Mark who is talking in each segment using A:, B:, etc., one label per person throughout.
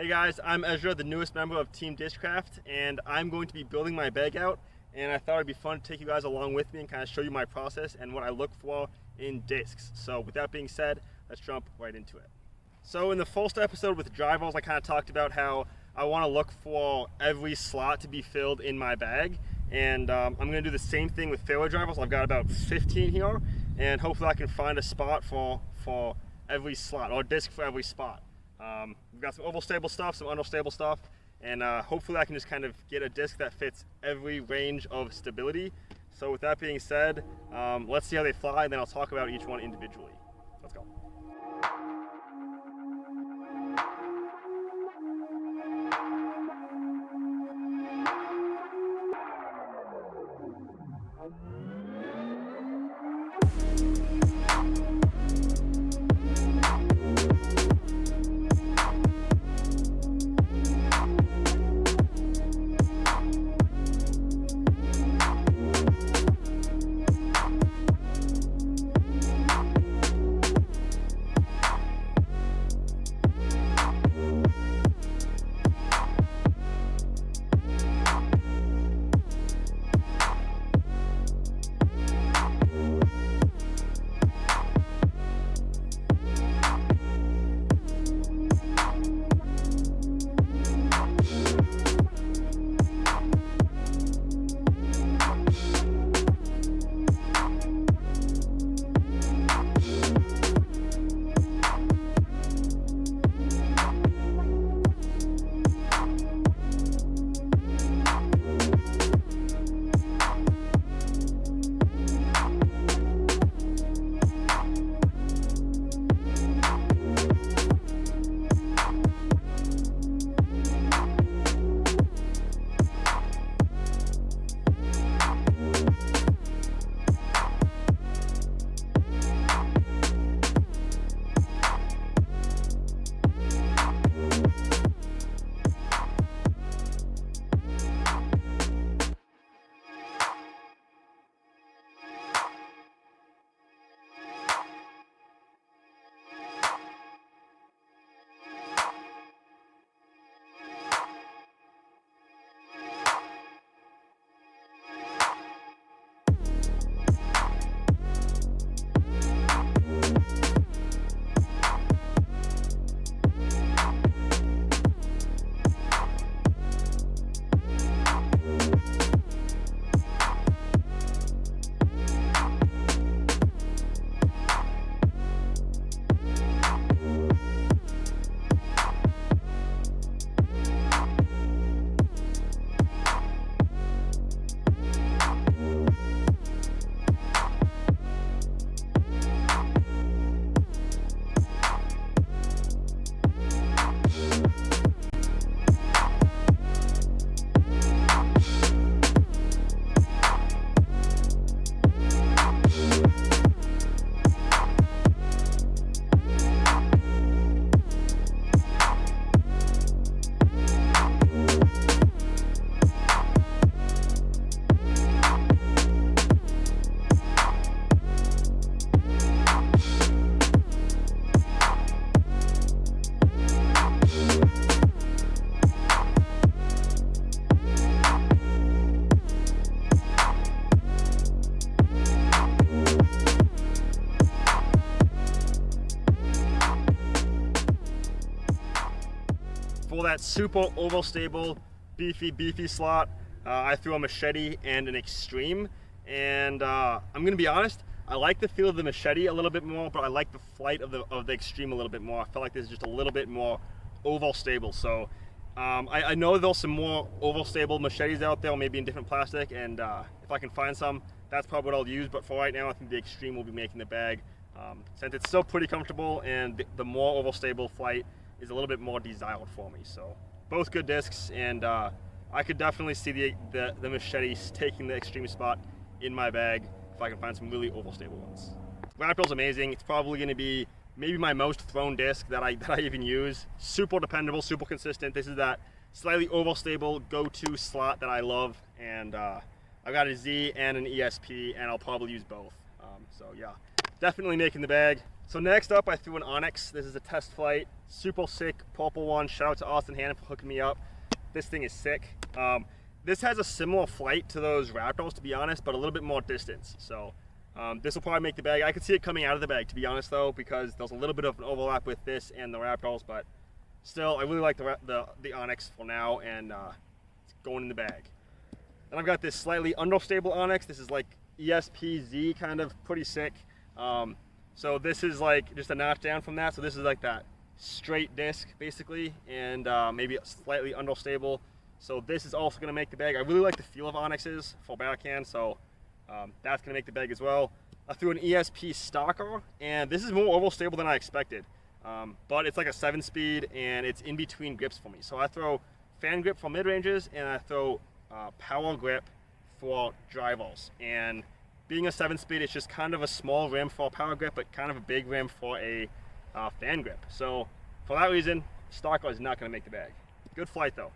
A: Hey guys, I'm Ezra, the newest member of Team Discraft, and I'm going to be building my bag out, and I thought it'd be fun to take you guys along with me and kind of show you my process and what I look for in discs. So with that being said, let's jump right into it. So in the first episode with drivers, I kind of talked about how I want to look for every slot to be filled in my bag, and I'm going to do the same thing with fairway drivers. I've got about 15 here, and hopefully I can find a spot for every slot, or a disc for every spot. We've got some overstable stuff, some understable stuff, and hopefully I can just kind of get a disc that fits every range of stability. So with that being said, let's see how they fly, and then I'll talk about each one individually. Let's go. For that super overstable, beefy slot, I threw a machete and an extreme. And I'm gonna be honest, I like the feel of the machete a little bit more, but I like the flight of the extreme a little bit more. I feel like this is just a little bit more overstable. So I know there's some more overstable machetes out there, maybe in different plastic, and if I can find some, that's probably what I'll use. But for right now, I think the extreme will be making the bag, since it's still pretty comfortable, and the more overstable flight is a little bit more desired for me. So both good discs, and I could definitely see the machetes taking the extreme spot in my bag if I can find some really overstable ones. Raptor's amazing. It's probably going to be maybe my most thrown disc that I even use. Super dependable, super consistent. This is that slightly overstable go-to slot that I love, and I've got a Z and an ESP, and I'll probably use both. So yeah, definitely making the bag. So next up, I threw an Onyx. This is a test flight, super sick purple one. Shout out to Austin Hannon for hooking me up. This thing is sick. This has a similar flight to those Raptors, to be honest, but a little bit more distance. So this will probably make the bag. I could see it coming out of the bag, to be honest, though, because there's a little bit of an overlap with this and the Raptors, but still, I really like the Onyx for now, and it's going in the bag. Then I've got this slightly understable Onyx. This is like ESPZ, kind of pretty sick. So this is like just a notch down from that. So this is like that straight disc, basically, and maybe slightly understable. So this is also gonna make the bag. I really like the feel of Onyxes for backhand, so that's gonna make the bag as well. I threw an ESP Stalker, and this is more overstable than I expected. But it's like a 7-speed, and it's in between grips for me. So I throw fan grip for mid-ranges, and I throw power grip for drivers. And being a 7-speed, it's just kind of a small rim for a power grip, but kind of a big rim for a fan grip. So for that reason, Stalker is not going to make the bag. Good flight though.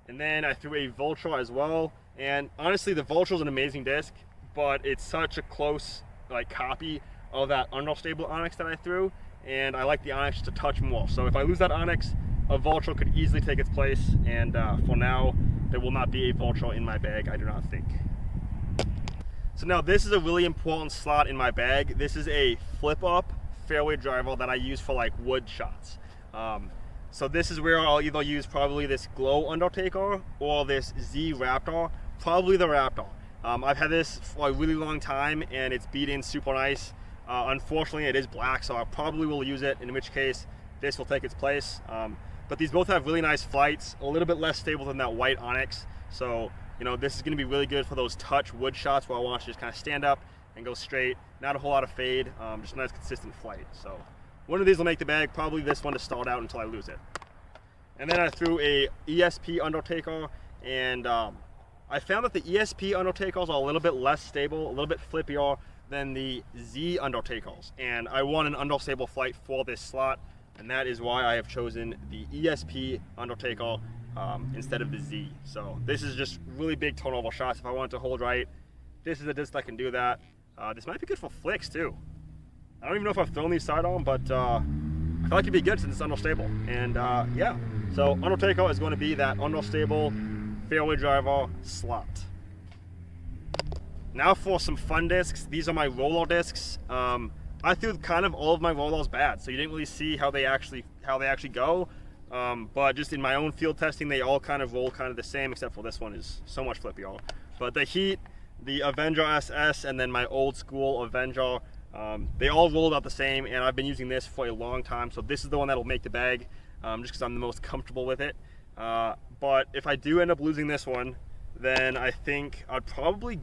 A: And then I threw a Vulture as well. And honestly, the Vulture is an amazing disc, but it's such a close like copy of that understable Onyx that I threw. And I like the Onyx to touch more. So if I lose that Onyx, a Vulture could easily take its place. And for now, there will not be a Vulture in my bag, I do not think. So now this is a really important slot in my bag. This is a flip up fairway driver that I use for like wood shots. So this is where I'll either use probably this Glow Undertaker or this Z Raptor, probably the Raptor. I've had this for a really long time and it's beat in super nice. Unfortunately it is black, so I probably will use it, in which case this will take its place. But these both have really nice flights, a little bit less stable than that white Onyx. So, you know, this is going to be really good for those touch wood shots where I want to just kind of stand up and go straight. Not a whole lot of fade, just a nice consistent flight. So one of these will make the bag, probably this one to start out until I lose it. And then I threw a ESP Undertaker, and I found that the ESP Undertakers are a little bit less stable, a little bit flippier than the Z Undertakers. And I want an understable flight for this slot, and that is why I have chosen the ESP Undertaker instead of the Z. So this is just really big turnover shots if I want it to hold right. This is a disc that can do that. This might be good for flicks too. I don't even know if I've thrown these sidearm, but I feel like it'd be good since it's understable. And yeah, so Undertaker is going to be that understable fairway driver slot. Now for some fun discs. These are my roller discs. I threw kind of all of my rollers bad, so you didn't really see how they actually go. But just in my own field testing, they all kind of roll kind of the same, except for this one is so much flippier. But the Heat, the Avenger SS, and then my old school Avenger, they all roll about the same, and I've been using this for a long time, so this is the one that'll make the bag, just because I'm the most comfortable with it. But if I do end up losing this one, then I think I'd probably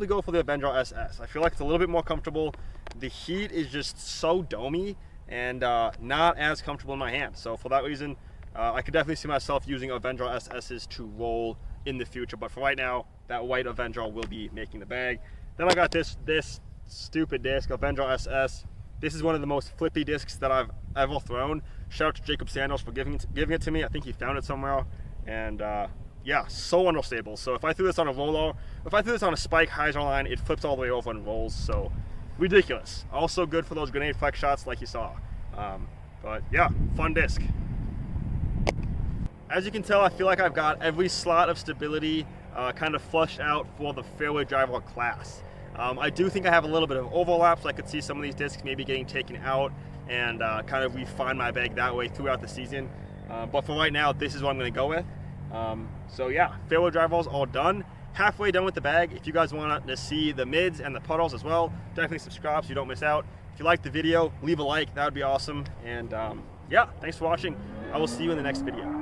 A: go for the Avenger SS. I feel like it's a little bit more comfortable. The Heat is just so domey and not as comfortable in my hand. So for that reason, I could definitely see myself using Avenger SS's to roll in the future. But for right now, that white Avenger will be making the bag. Then I got this stupid disc, Avenger SS. This is one of the most flippy discs that I've ever thrown. Shout out to Jacob Sanders for giving it to me. I think he found it somewhere. And yeah, so understable. So if I threw this on a roller, if I threw this on a spike hyzer line, it flips all the way over and rolls. So ridiculous. Also good for those grenade flex shots like you saw. But yeah, fun disc. As you can tell, I feel like I've got every slot of stability kind of flushed out for the fairway driver class. I do think I have a little bit of overlap, so I could see some of these discs maybe getting taken out and kind of refine my bag that way throughout the season. But for right now, this is what I'm going to go with. So yeah, fairway drivers all done. Halfway done with the bag. If you guys want to see the mids and the puddles as well, definitely subscribe so you don't miss out. If you liked the video, leave a like, that would be awesome. And yeah, thanks for watching. I will see you in the next video.